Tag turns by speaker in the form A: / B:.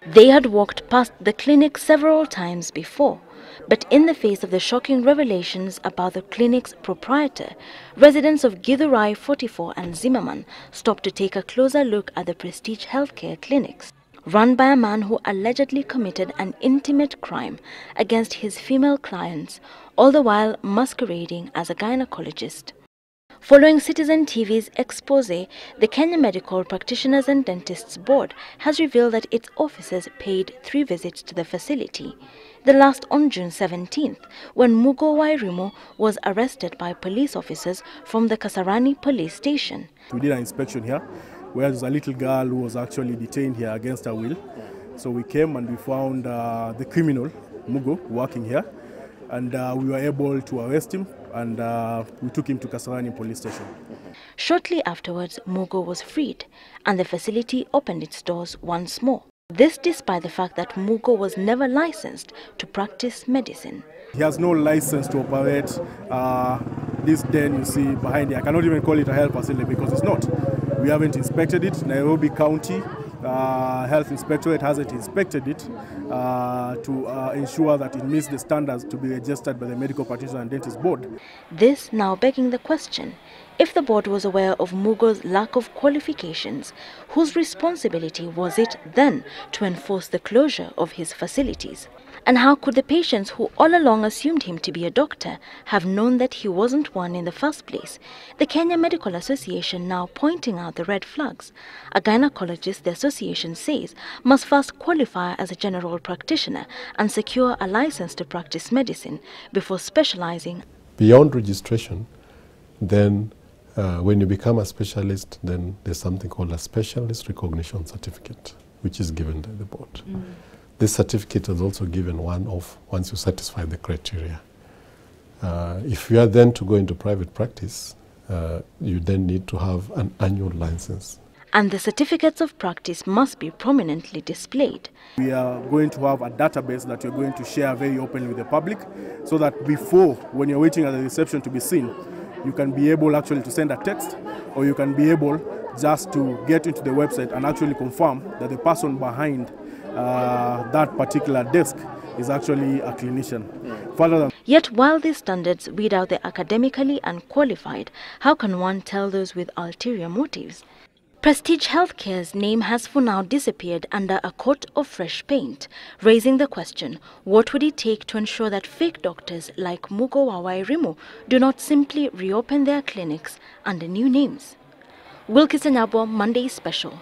A: They had walked past the clinic several times before, but in the face of the shocking revelations about the clinic's proprietor, residents of Githurai 44 and Zimmerman stopped to take a closer look at the Prestige healthcare clinics, run by a man who allegedly committed an intimate crime against his female clients, all the while masquerading as a gynecologist. Following Citizen TV's expose, the Kenya Medical Practitioners and Dentists Board has revealed that its officers paid 3 visits to the facility, the last on June 17th, when Mugo was arrested by police officers from the Kasarani police station.
B: We did an inspection here, where there's a little girl who was actually detained here against her will. So we came and we found the criminal, Mugo, working here. And we were able to arrest him, and we took him to Kasarani police station.
A: Shortly afterwards, Mugo was freed, and the facility opened its doors once more. This despite the fact that Mugo was never licensed to practice medicine.
B: He has no license to operate this den you see behind here. I cannot even call it a health facility because it's not. We haven't inspected it. Nairobi County Health Inspectorate hasn't inspected it to ensure that it meets the standards to be registered by the Medical Practitioner and Dentist Board.
A: This now begging the question, if the board was aware of Mugo's lack of qualifications, whose responsibility was it then to enforce the closure of his facilities? And how could the patients who all along assumed him to be a doctor have known that he wasn't one in the first place? The Kenya Medical Association now pointing out the red flags. A gynecologist, the association says, must first qualify as a general practitioner and secure a license to practice medicine before specializing.
C: Beyond registration, then when you become a specialist, then there's something called a specialist recognition certificate, which is given by the board. This certificate is also given one-off once you satisfy the criteria. If you are then to go into private practice, you then need to have an annual license.
A: And the certificates of practice must be prominently displayed.
B: We are going to have a database that we're going to share very openly with the public, so that before, when you're waiting at the reception to be seen, you can be able actually to send a text, or you can be able just to get into the website and actually confirm that the person behind that particular desk is actually a clinician.
A: Yet while these standards weed out the academically unqualified, how can one tell those with ulterior motives? Prestige Healthcare's name has for now disappeared under a coat of fresh paint, raising the question, what would it take to ensure that fake doctors like Mugo Wawairimu do not simply reopen their clinics under new names? Wilkis Anyabo, Monday Special.